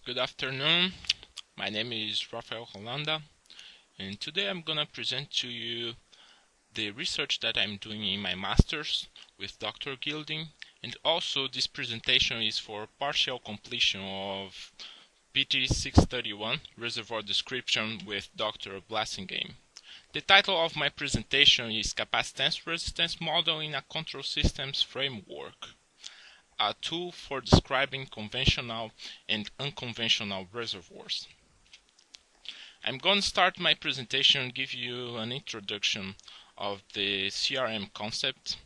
Good afternoon. My name is Rafael Holanda, and today I'm gonna present to you the research that I'm doing in my master's with Dr. Gilding, and also this presentation is for partial completion of PT 631 Reservoir Description with Dr. Blasingame. The title of my presentation is Capacitance Resistance Model in a Control Systems Framework, a tool for describing conventional and unconventional reservoirs. I'm going to start my presentation and give you an introduction of the CRM concept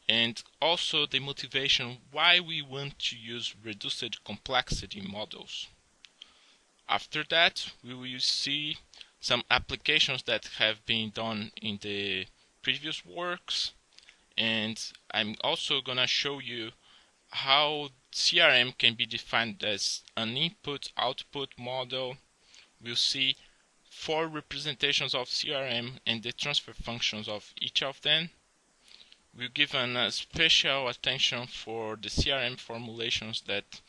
and also the motivation why we want to use reduced complexity models. After that, we will see some applications that have been done in the previous works, and I'm also going to show you how CRM can be defined as an input-output model. We'll see 4 representations of CRM and the transfer functions of each of them. We'll give special attention for the CRM formulations that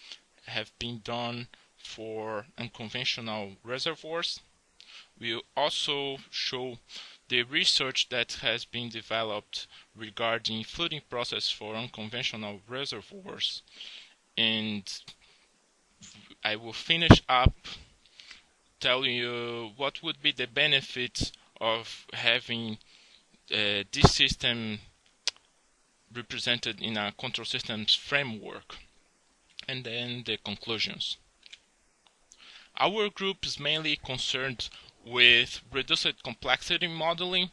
have been done for unconventional reservoirs. We'll also show the research that has been developed regarding flooding process for unconventional reservoirs, and I will finish up telling you what would be the benefits of having this system represented in a control systems framework, and then the conclusions. Our group is mainly concerned with reduced complexity modeling,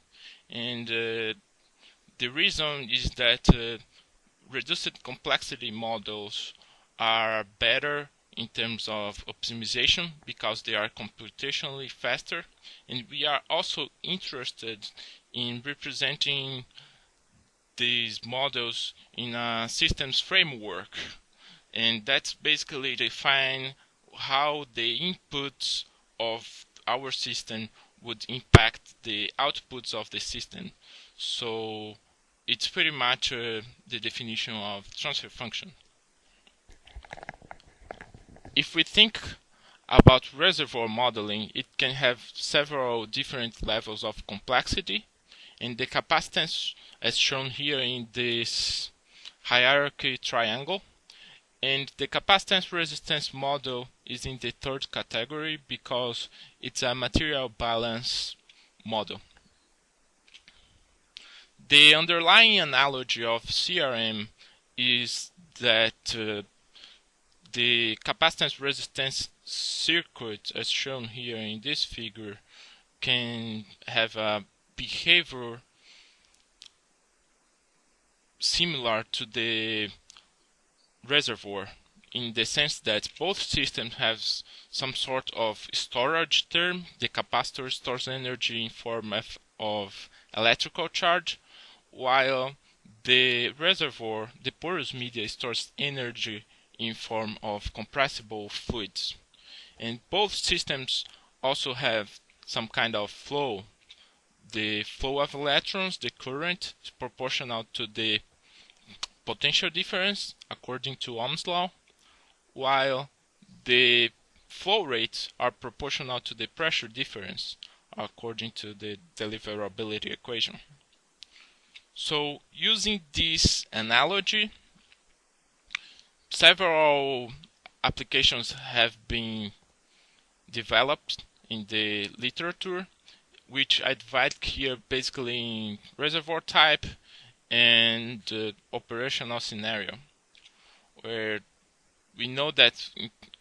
and the reason is that reduced complexity models are better in terms of optimization because they are computationally faster, and we are also interested in representing these models in a systems framework, and that's basically define how the inputs of our system would impact the outputs of the system. So it's pretty much the definition of transfer function. If we think about reservoir modeling, it can have several different levels of complexity, and the capacitance as shown here in this hierarchy triangle. And the capacitance resistance model is in the third category because it's a material balance model. The underlying analogy of CRM is that the capacitance resistance circuit, as shown here in this figure, can have a behavior similar to the reservoir, in the sense that both systems have some sort of storage term. The capacitor stores energy in form of electrical charge, while the reservoir, the porous media, stores energy in form of compressible fluids. And both systems also have some kind of flow. The flow of electrons, the current, is proportional to the potential difference according to Ohm's law, while the flow rates are proportional to the pressure difference according to the deliverability equation. So using this analogy, several applications have been developed in the literature, which I divide here basically in reservoir type and operational scenario, where we know that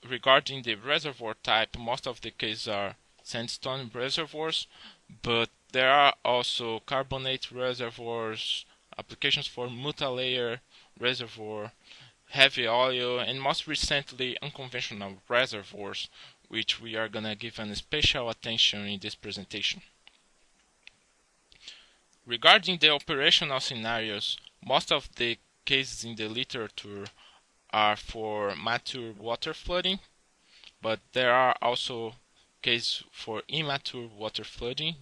regarding the reservoir type, most of the cases are sandstone reservoirs, but there are also carbonate reservoirs, applications for multi-layer reservoir, heavy oil, and most recently unconventional reservoirs, which we are going to give an special attention in this presentation. Regarding the operational scenarios, most of the cases in the literature are for mature water flooding, but there are also cases for immature water flooding,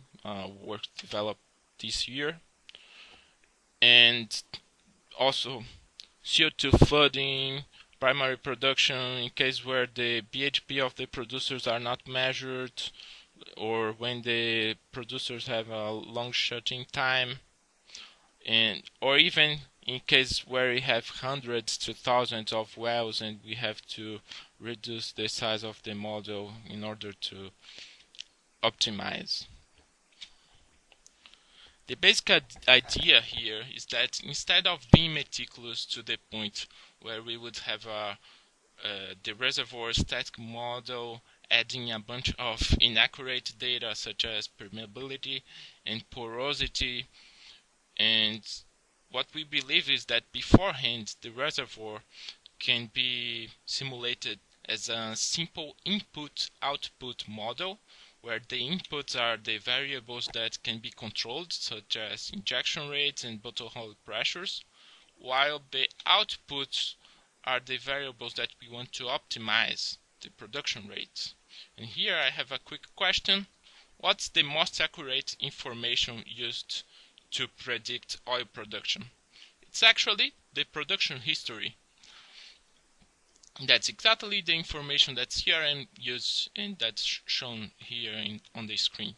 work developed this year, and also CO2 flooding, primary production in case where the BHP of the producers are not measured, or when the producers have a long shutting time, and or even in case where we have hundreds to thousands of wells and we have to reduce the size of the model in order to optimize. The basic idea here is that instead of being meticulous to the point where we would have the reservoir static model adding a bunch of inaccurate data such as permeability and porosity, and what we believe is that beforehand the reservoir can be simulated as a simple input-output model where the inputs are the variables that can be controlled, such as injection rates and bottle pressures, while the outputs are the variables that we want to optimize, the production rates. And here I have a quick question. What's the most accurate information used to predict oil production? It's actually the production history. That's exactly the information that CRM uses, and that's shown here on the screen.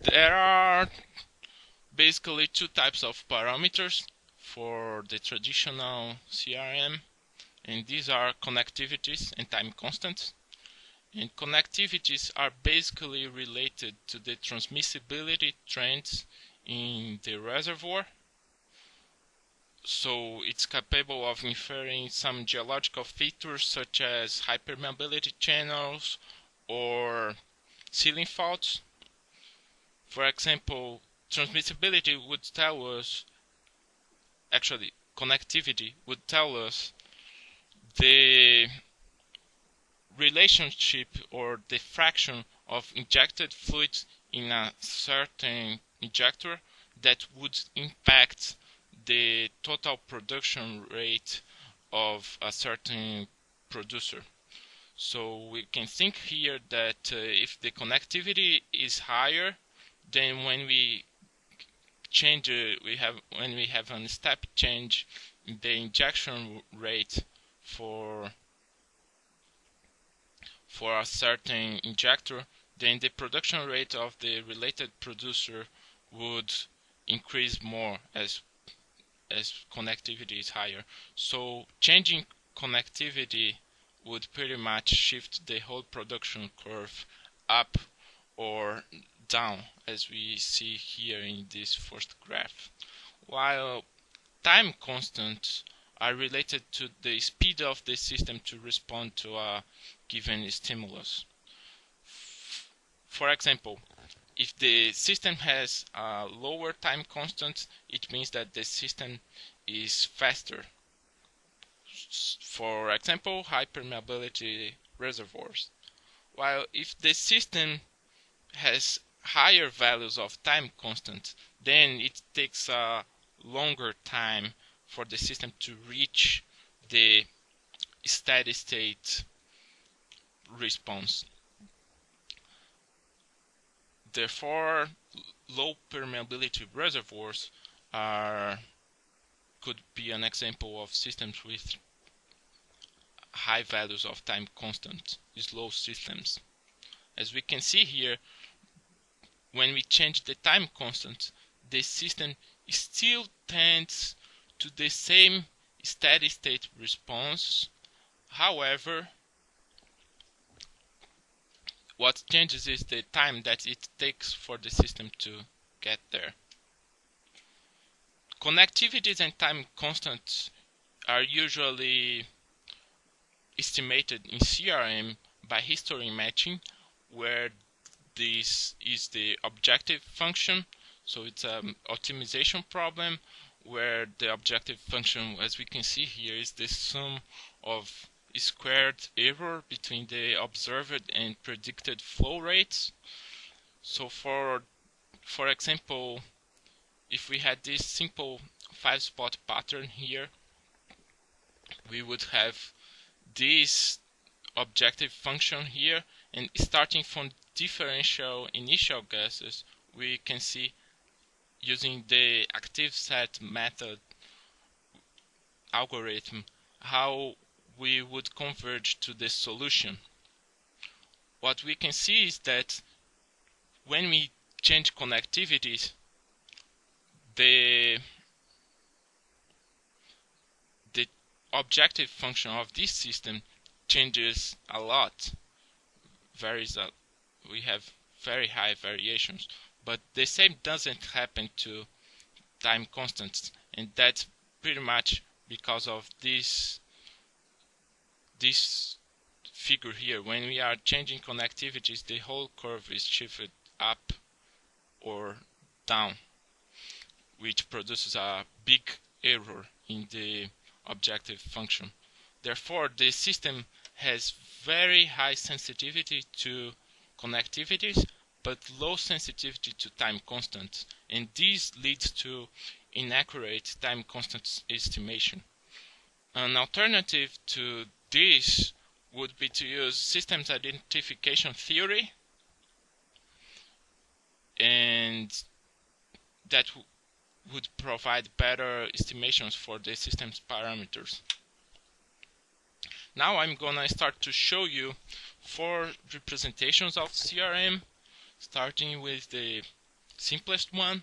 There are basically two types of parameters for the traditional CRM, and these are connectivities and time constants. And connectivities are basically related to the transmissibility trends in the reservoir. So it's capable of inferring some geological features such as high permeability channels or sealing faults. For example, transmissibility would tell us, actually connectivity would tell us the relationship or the fraction of injected fluids in a certain injector that would impact the total production rate of a certain producer. So we can think here that if the connectivity is higher, then when we change, when we have a step change in the injection rate for a certain injector, then the production rate of the related producer would increase more as connectivity is higher. So changing connectivity would pretty much shift the whole production curve up or down, as we see here in this first graph, while time constants are related to the speed of the system to respond to a given stimulus. For example, if the system has a lower time constant, it means that the system is faster. For example, high permeability reservoirs. While if the system has higher values of time constant, then it takes a longer time for the system to reach the steady state response. Therefore, low permeability reservoirs could be an example of systems with high values of time constant, slow systems. As we can see here, when we change the time constant, the system still tends to the same steady state response. However, what changes is the time that it takes for the system to get there. Connectivities and time constants are usually estimated in CRM by history matching, where this is the objective function. So it's an optimization problem where the objective function, as we can see here, is the sum of squared error between the observed and predicted flow rates. So for example, if we had this simple 5-spot pattern here, we would have this objective function here, and starting from differential initial gases, we can see using the active set method algorithm, how we would converge to the solution. What we can see is that when we change connectivities, the objective function of this system changes a lot, we have very high variations, but the same doesn't happen to time constants, and that's pretty much because of this figure here. When we are changing connectivities, the whole curve is shifted up or down, which produces a big error in the objective function. Therefore, the system has very high sensitivity to connectivities, but low sensitivity to time constants, and this leads to inaccurate time constant estimation. An alternative to this would be to use systems identification theory, and that would provide better estimations for the system's parameters. Now I'm gonna start to show you 4 representations of CRM, starting with the simplest one,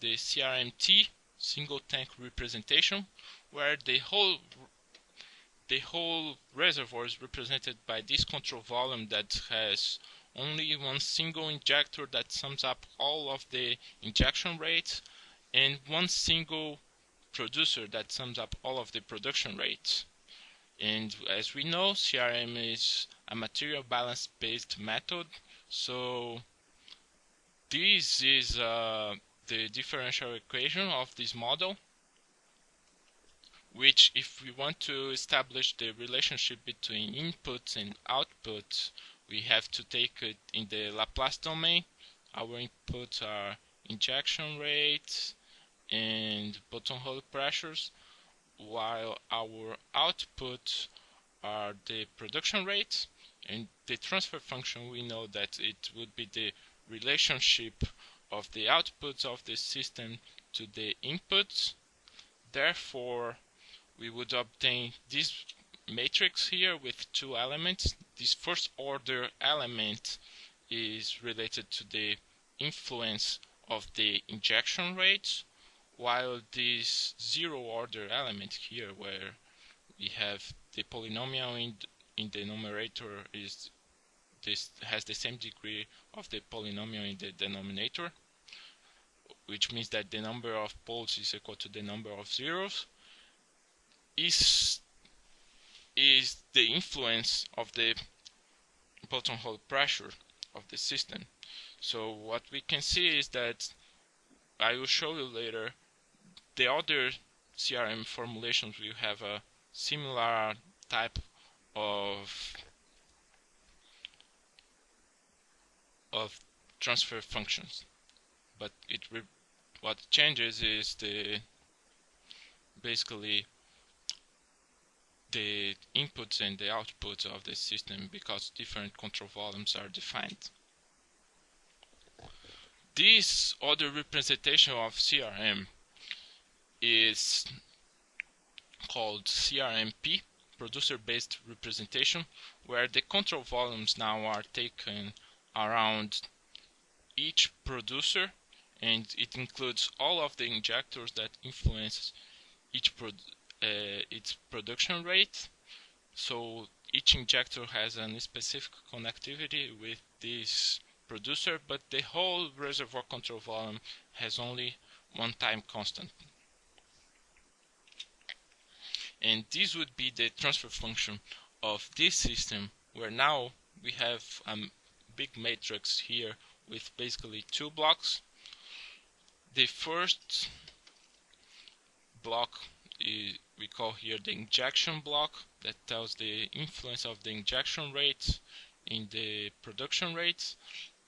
the CRMT, single tank representation, where the whole reservoir is represented by this control volume that has only one single injector that sums up all of the injection rates, and one single producer that sums up all of the production rates. And as we know, CRM is a material balance based method, so this is the differential equation of this model, which, if we want to establish the relationship between inputs and outputs, we have to take it in the Laplace domain. Our inputs are injection rates and buttonhole pressures, while our outputs are the production rates, and the transfer function, we know that it would be the relationship of the outputs of the system to the inputs. Therefore, we would obtain this matrix here with 2 elements. This first order element is related to the influence of the injection rates, while this 0 order element here, where we have the polynomial in the numerator, has the same degree of the polynomial in the denominator, which means that the number of poles is equal to the number of zeros, is the influence of the buttonhole pressure of the system. So what we can see is that, I will show you later, the other CRM formulations will have a similar type of transfer functions, but what changes is basically the inputs and the outputs of the system, because different control volumes are defined. This other representation of CRM is called CRMP, producer-based representation, where the control volumes now are taken around each producer, and it includes all of the injectors that influence its production rate. So each injector has a specific connectivity with this producer, but the whole reservoir control volume has only one time constant. And this would be the transfer function of this system, where now we have a big matrix here with basically 2 blocks. The first block we call here the injection block, that tells the influence of the injection rates in the production rates,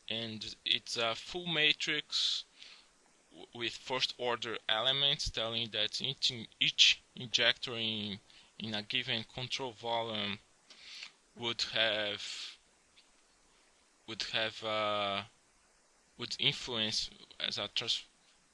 and it's a full matrix with first order elements telling that each injector in a given control volume would influence as a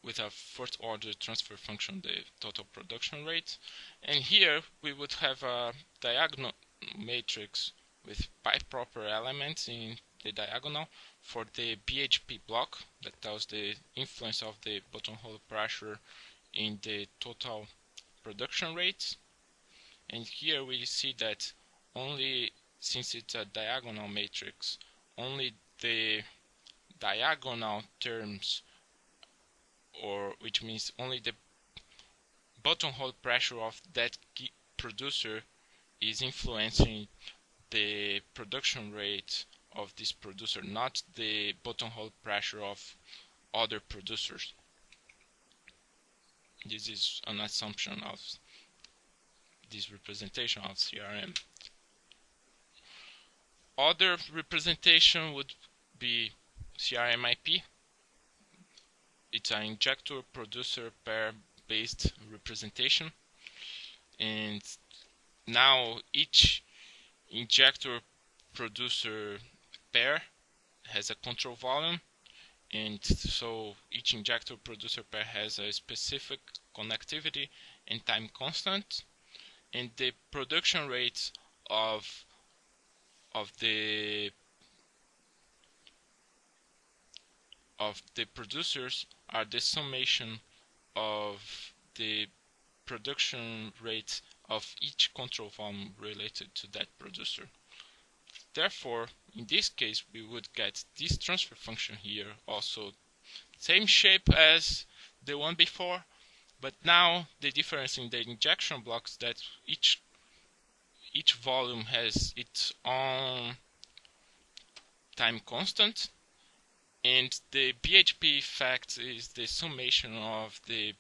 with a first order transfer function, the total production rate. And here we would have a diagonal matrix with pi proper elements in the diagonal for the BHP block that tells the influence of the buttonhole pressure in the total production rate. And here we see that only, since it's a diagonal matrix, only the diagonal terms, or which means only the buttonhole pressure of that producer is influencing the production rate of this producer, not the buttonhole pressure of other producers. This is an assumption of this representation of CRM. Other representation would be CRM-IP. It's an injector producer pair based representation, and now each injector producer pair has a control volume, and so each injector producer pair has a specific connectivity and time constant, and the production rates of the producers are the summation of the production rate of each control volume related to that producer. Therefore, in this case, we would get this transfer function here, also same shape as the one before, but now the difference in the injection blocks that each volume has its own time constant, and the BHP effect is the summation of the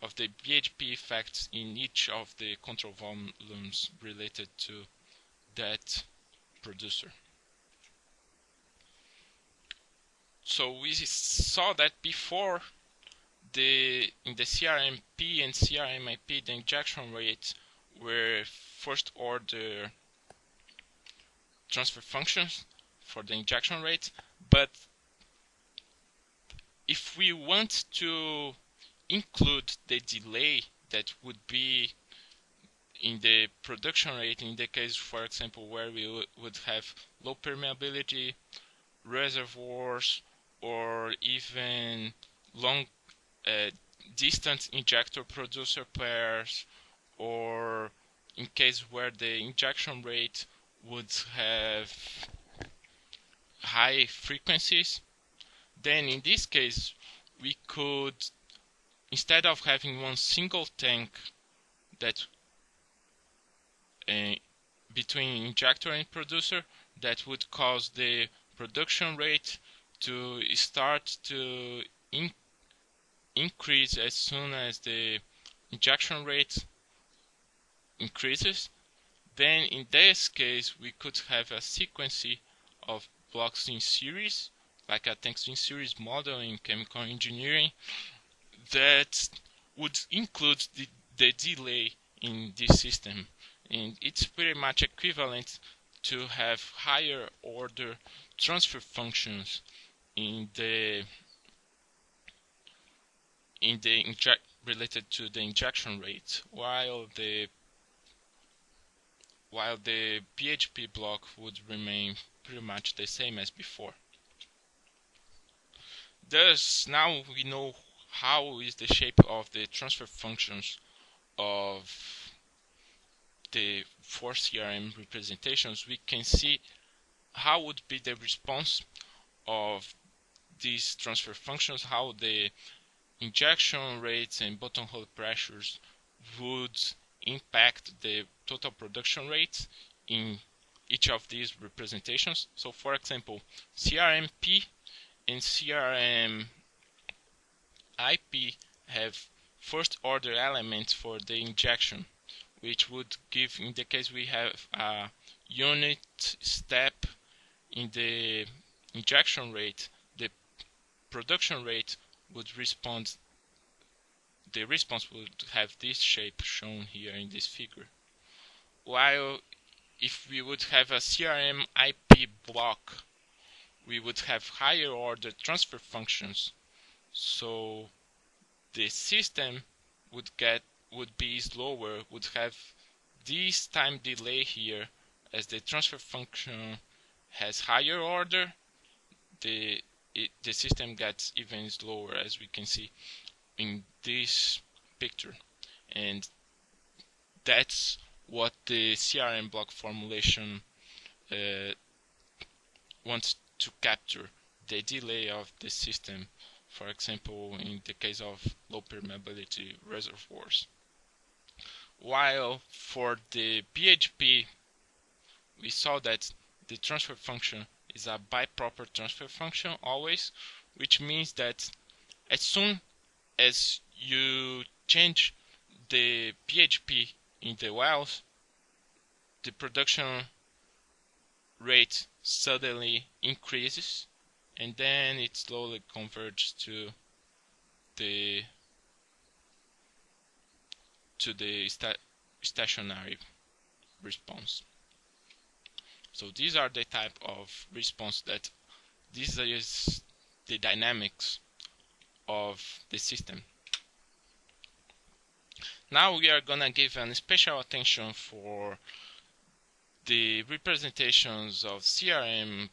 BHP effects in each of the control volumes related to that producer. So we saw that before in the CRMP and CRMIP, the injection rates were first order transfer functions for the injection rate, but if we want to include the delay that would be in the production rate, in the case, for example, where we would have low permeability reservoirs, or even long distant injector producer pairs, or in case where the injection rate would have high frequencies, then in this case we could, instead of having one single tank that between injector and producer, that would cause the production rate to start to increase as soon as the injection rate increases, then in this case we could have a sequence of blocks in series, like a tanks in series model in chemical engineering, that would include the delay in this system. And it's pretty much equivalent to have higher order transfer functions related to the injection rate, while the PHP block would remain pretty much the same as before. Thus, now we know how is the shape of the transfer functions of the 4 CRM representations. We can see how would be the response of these transfer functions, how the injection rates and buttonhole pressures would impact the total production rate in each of these representations. So for example, CRMP and CRMIP have first order elements for the injection, which would give, in the case we have a unit step in the injection rate, the production rate would respond, the response would have this shape shown here in this figure. While if we would have a CRM-IP block, we would have higher order transfer functions. So the system would be slower, would have this time delay here. As the transfer function has higher order, the system gets even slower, as we can see in this picture. And that's what the CRM block formulation wants to capture, the delay of the system, for example in the case of low permeability reservoirs. While for the PHP we saw that the transfer function is a biproper transfer function always, which means that as soon as you change the PHP in the wells, the production rate suddenly increases, and then it slowly converges to the stationary response. So these are the type of response that this is the dynamics of the system. Now we are gonna give an special attention for the representations of CRM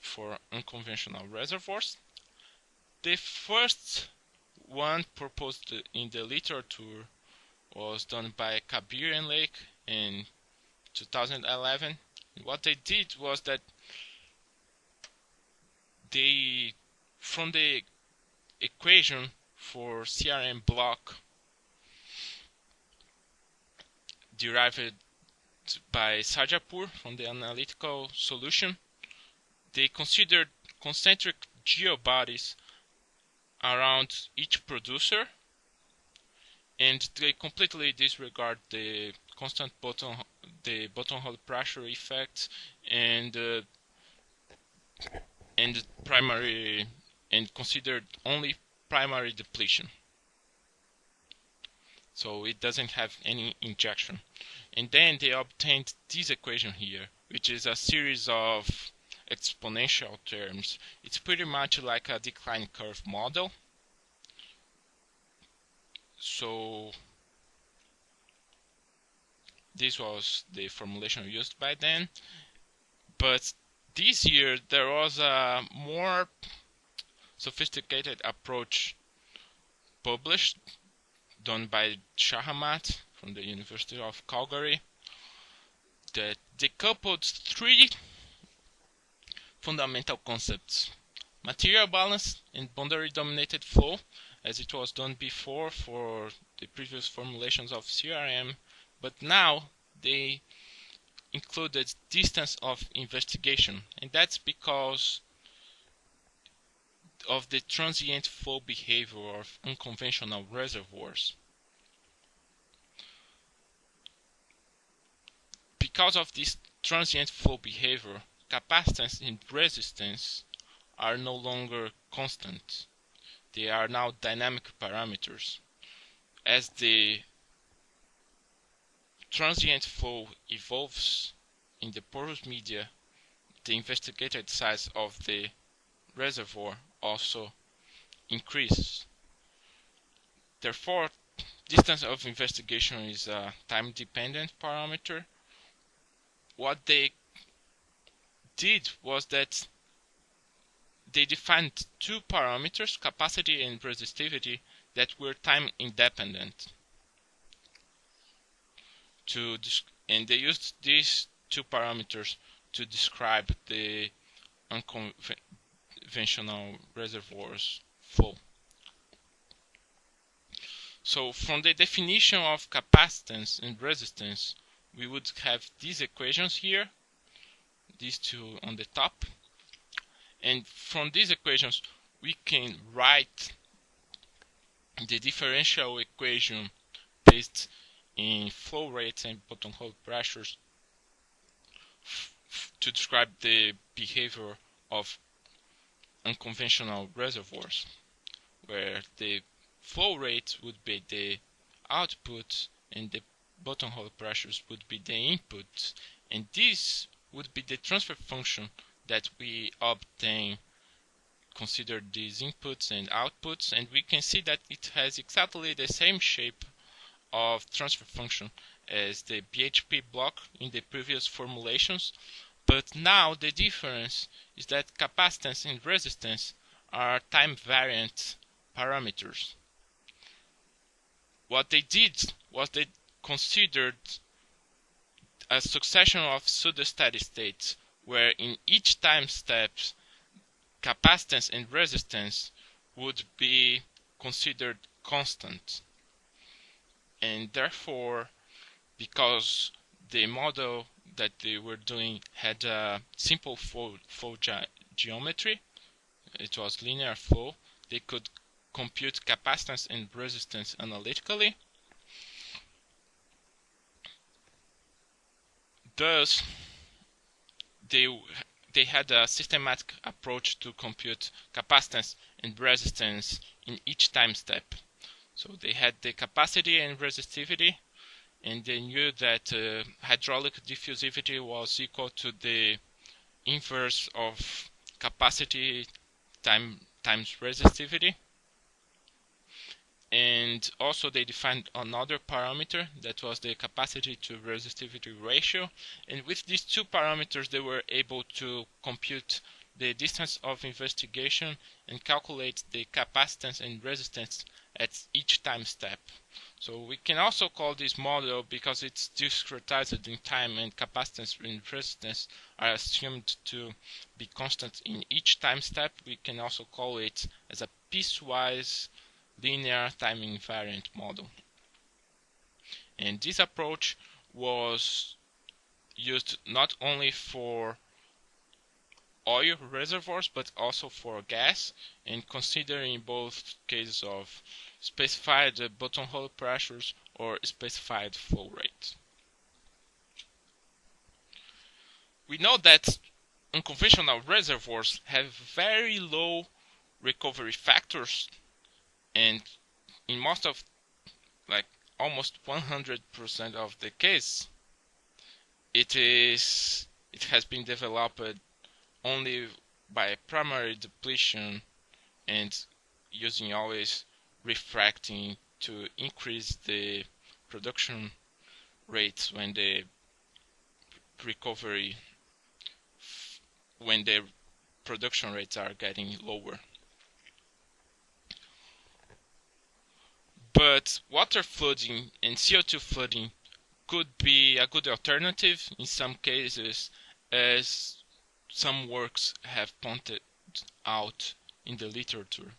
for unconventional reservoirs. The first one proposed in the literature was done by Kabir and Lake in 2011. What they did was that they, from the equation for CRM block derived by Sajapur from the analytical solution, they considered concentric geobodies around each producer, and they completely disregard the constant bottom hole pressure effect and primary, and considered only primary depletion. So it doesn't have any injection. And then they obtained this equation here, which is a series of exponential terms. It's pretty much like a decline curve model. So this was the formulation used by then. But this year there was a more sophisticated approach published, done by Shahamat from the University of Calgary, that decoupled three fundamental concepts: material balance and boundary dominated flow, as it was done before for the previous formulations of CRM, but now they included distance of investigation, and that's because of the transient flow behavior of unconventional reservoirs. Because of this transient flow behavior, capacitance and resistance are no longer constant. They are now dynamic parameters. As the transient flow evolves in the porous media, the investigated size of the reservoir also increases. Therefore, distance of investigation is a time-dependent parameter. What they did was that they defined two parameters, capacity and resistivity, that were time-independent. And they used these two parameters to describe the unconventional reservoirs flow. So from the definition of capacitance and resistance, we would have these equations here, these two on the top, and from these equations we can write the differential equation based in flow rates and bottom hole pressures to describe the behavior of unconventional reservoirs, where the flow rate would be the output and the bottom hole pressures would be the input, and this would be the transfer function that we obtain consider these inputs and outputs, and we can see that it has exactly the same shape of transfer function as the BHP block in the previous formulations, but now the difference is that capacitance and resistance are time variant parameters. What they did was they considered a succession of pseudo-steady states where in each time step capacitance and resistance would be considered constant, and therefore, because the model that they were doing had a simple flow geometry, it was linear flow, they could compute capacitance and resistance analytically. Thus, they had a systematic approach to compute capacitance and resistance in each time step. So they had the capacity and resistivity, and they knew that hydraulic diffusivity was equal to the inverse of capacity times resistivity. And also they defined another parameter that was the capacity to resistivity ratio, and with these two parameters they were able to compute the distance of investigation and calculate the capacitance and resistance at each time step. So we can also call this model, because it's discretized in time and capacitance and resistance are assumed to be constant in each time step, we can also call it as a piecewise linear time invariant model. And this approach was used not only for oil reservoirs but also for gas, and considering both cases of specified buttonhole pressures or specified flow rate. We know that unconventional reservoirs have very low recovery factors, and in most of, like almost 100% of the case, it has been developed only by primary depletion and using always refracting to increase the production rates when the production rates are getting lower. But water flooding and CO2 flooding could be a good alternative in some cases, as some works have pointed out in the literature.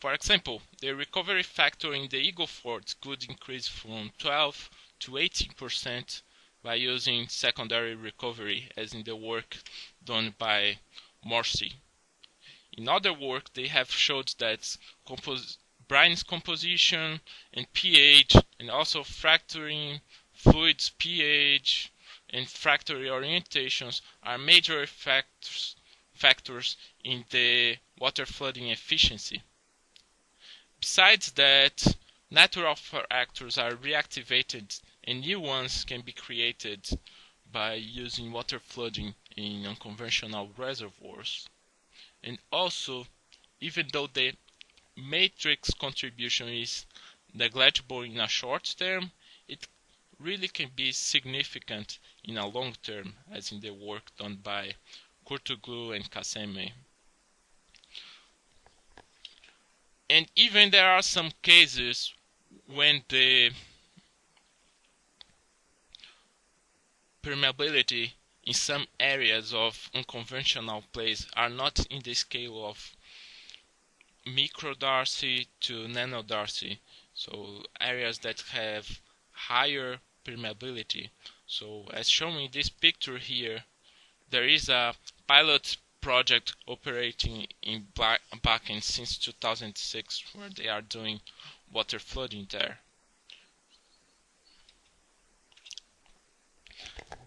For example, the recovery factor in the Eagle Ford could increase from 12 to 18% by using secondary recovery, as in the work done by Morsi. In other work, they have showed that brine's composition and pH, and also fracturing fluids pH and fracture orientations are major factors in the water flooding efficiency. Besides that, natural factors are reactivated and new ones can be created by using water flooding in unconventional reservoirs. And also, even though the matrix contribution is negligible in a short term, it really can be significant in a long term, as in the work done by Kurtoglu and Kaseme. And even there are some cases when the permeability in some areas of unconventional plays are not in the scale of microdarcy to nanodarcy, so areas that have higher permeability. So as shown in this picture here, there is a pilot project operating in Bakken since 2006 where they are doing water flooding there.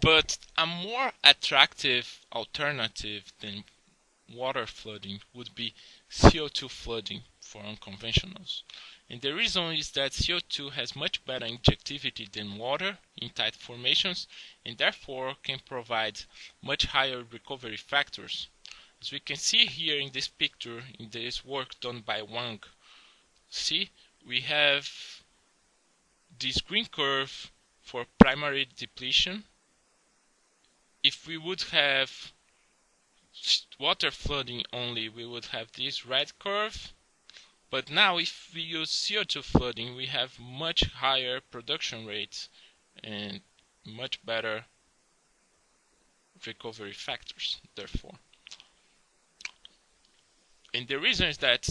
But a more attractive alternative than water flooding would be CO2 flooding for unconventionals. And the reason is that CO2 has much better injectivity than water in tight formations, and therefore can provide much higher recovery factors. As we can see here in this picture, in this work done by Wang, see, we have this green curve for primary depletion. If we would have water flooding only, we would have this red curve. But now if we use CO2 flooding, we have much higher production rates and much better recovery factors, therefore. And the reason is that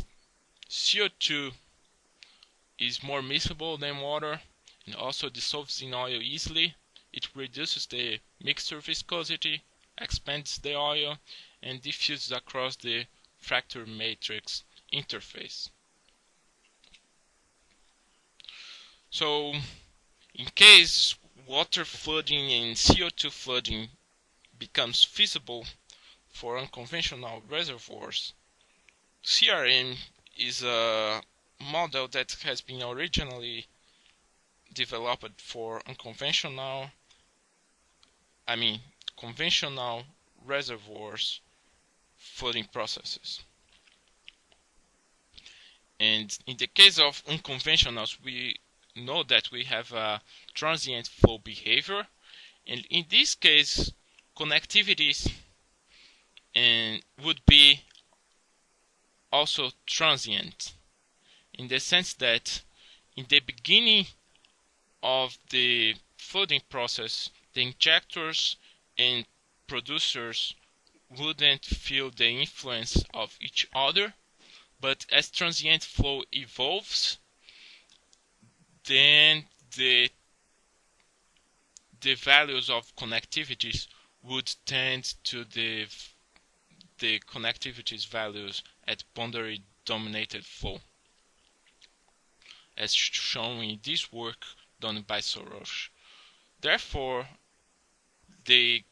CO2 is more miscible than water and also dissolves in oil easily. It reduces the mixture viscosity, expands the oil, and diffuses across the fracture matrix interface. So, in case water flooding and CO2 flooding becomes feasible for unconventional reservoirs, CRM is a model that has been originally developed for conventional reservoirs flooding processes. And in the case of unconventionals, we know that we have a transient flow behavior, and in this case, connectivities would be also transient, in the sense that in the beginning of the flooding process, the injectors and producers wouldn't feel the influence of each other, but as transient flow evolves, then the values of connectivities would tend to the connectivities values at boundary dominated flow, as shown in this work done by Soros. Therefore, they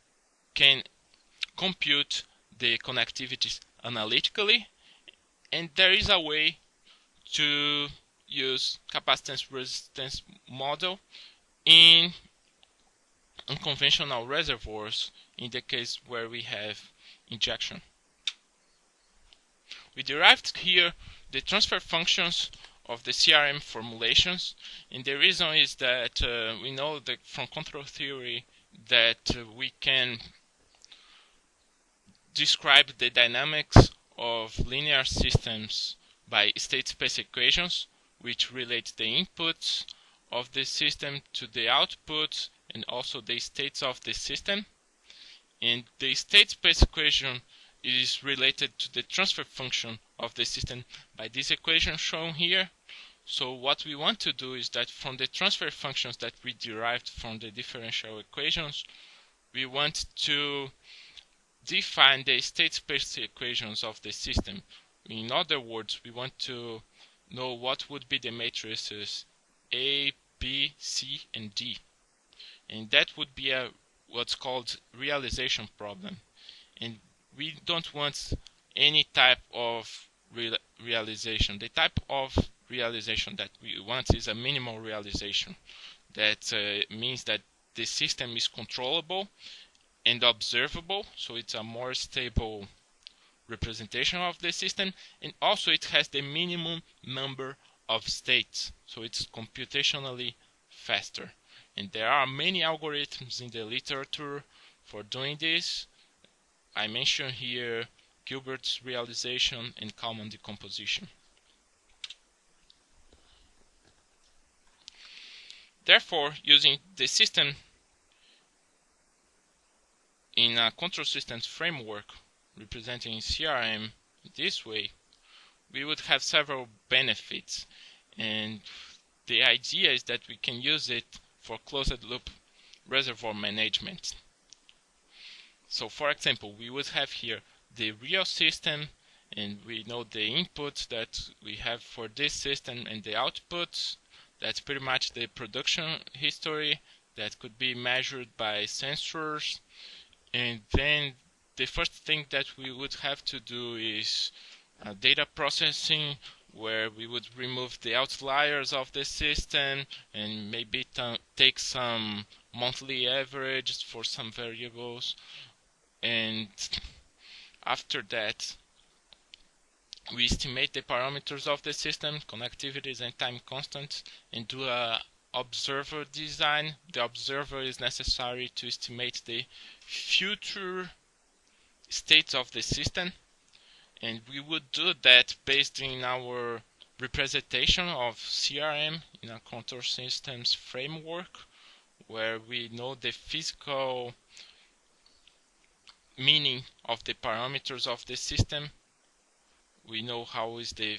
can compute the connectivities analytically, and there is a way to use capacitance resistance model in unconventional reservoirs in the case where we have injection. We derived here the transfer functions of the CRM formulations, and the reason is that we know that from control theory that we can describe the dynamics of linear systems by state space equations, which relate the inputs of the system to the outputs and also the states of the system. And the state space equation is related to the transfer function of the system by this equation shown here. So what we want to do is that from the transfer functions that we derived from the differential equations, we want to define the state space equations of the system. In other words, we want to know what would be the matrices A, B, C, and D. And that would be what's called realization problem. And we don't want any type of realization. The type of realization that we want is a minimal realization. That means that the system is controllable and observable, so it's a more stable representation of the system, and also it has the minimum number of states, so it's computationally faster. And there are many algorithms in the literature for doing this. I mention here Gilbert's realization and Kalman decomposition. Therefore, using the system in a control systems framework representing CRM this way, we would have several benefits, and the idea is that we can use it for closed loop reservoir management. So for example, we would have here the real system, and we know the inputs that we have for this system and the outputs. That's pretty much the production history that could be measured by sensors. And then the first thing that we would have to do is data processing, where we would remove the outliers of the system and maybe take some monthly averages for some variables. And After that, we estimate the parameters of the system, connectivities and time constants, and do a observer design. The observer is necessary to estimate the future states of the system, and we would do that based in our representation of CRM in a control systems framework, where we know the physical meaning of the parameters of the system. We know how is the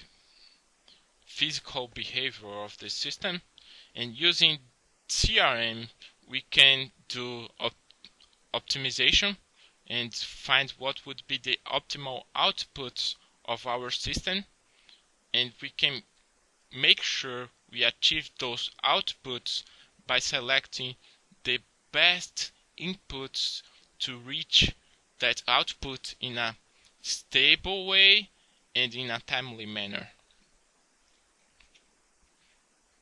physical behavior of the system, and using CRM we can do optimization and find what would be the optimal outputs of our system, and we can make sure we achieve those outputs by selecting the best inputs to reach that output in a stable way and in a timely manner.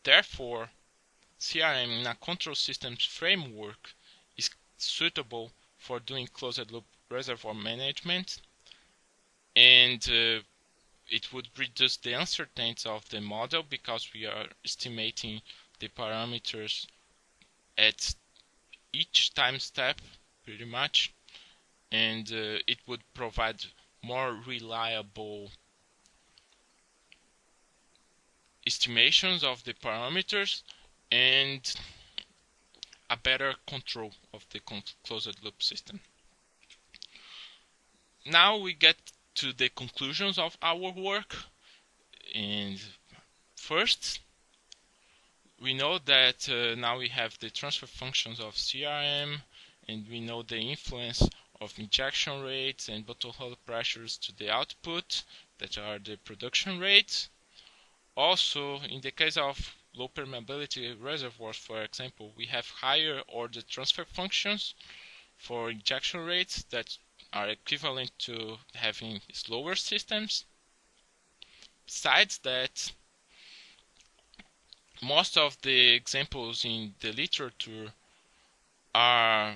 Therefore, CRM in a control systems framework is suitable for doing closed loop reservoir management, and it would reduce the uncertainty of the model because we are estimating the parameters at each time step pretty much, and it would provide more reliable estimations of the parameters and a better control of the closed loop system. Now we get to the conclusions of our work, and first we know that now we have the transfer functions of CRM, and we know the influence of injection rates and bottle pressures to the output, that are the production rates. Also, in the case of low permeability reservoirs, for example, we have higher order transfer functions for injection rates that are equivalent to having slower systems. Besides that, most of the examples in the literature are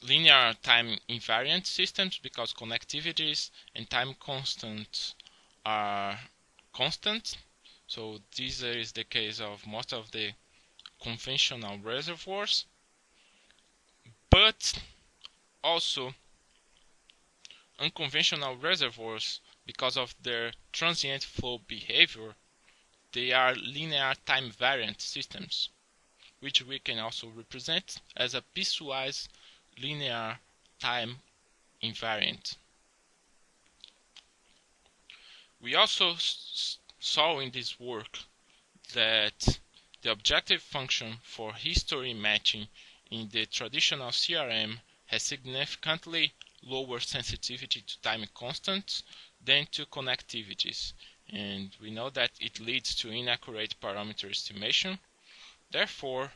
linear time invariant systems because connectivities and time constants are constant. So this is the case of most of the conventional reservoirs. But also unconventional reservoirs, because of their transient flow behavior, they are linear time variant systems, which we can also represent as a piecewise linear time invariant. We also saw in this work that the objective function for history matching in the traditional CRM has significantly lower sensitivity to time constants than to connectivities, and we know that it leads to inaccurate parameter estimation. Therefore,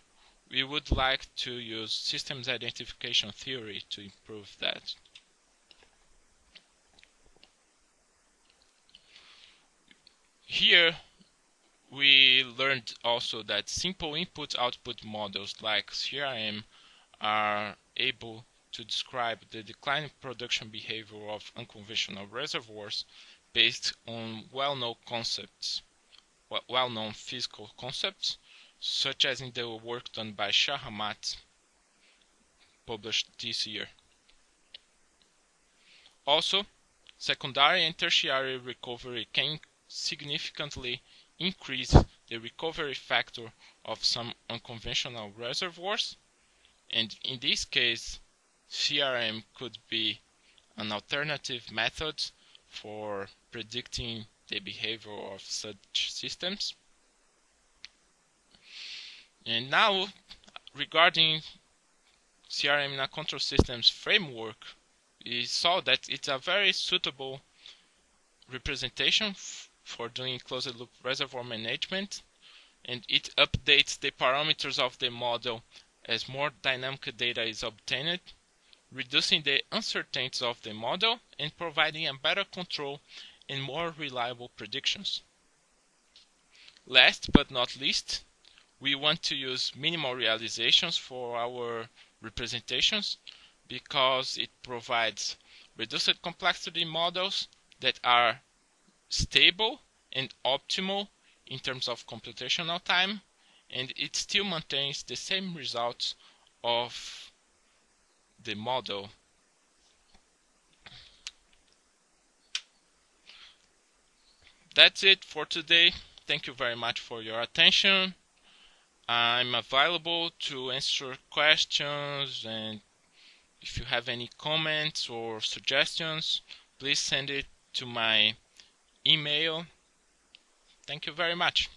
we would like to use systems identification theory to improve that. Here we learned also that simple input-output models like CRM are able to describe the declining production behavior of unconventional reservoirs based on well-known physical concepts, such as in the work done by Shahamat, published this year. Also, secondary and tertiary recovery can significantly increase the recovery factor of some unconventional reservoirs, and in this case, CRM could be an alternative method for predicting the behavior of such systems. And now, regarding CRM in a control systems framework, we saw that it's a very suitable representation for doing closed loop reservoir management, and it updates the parameters of the model as more dynamic data is obtained, reducing the uncertainties of the model and providing a better control and more reliable predictions. Last but not least, we want to use minimal realizations for our representations because it provides reduced complexity models that are stable and optimal in terms of computational time, and it still maintains the same results of the model. That's it for today. Thank you very much for your attention. I'm available to answer questions, and if you have any comments or suggestions, please send it to my email. Thank you very much.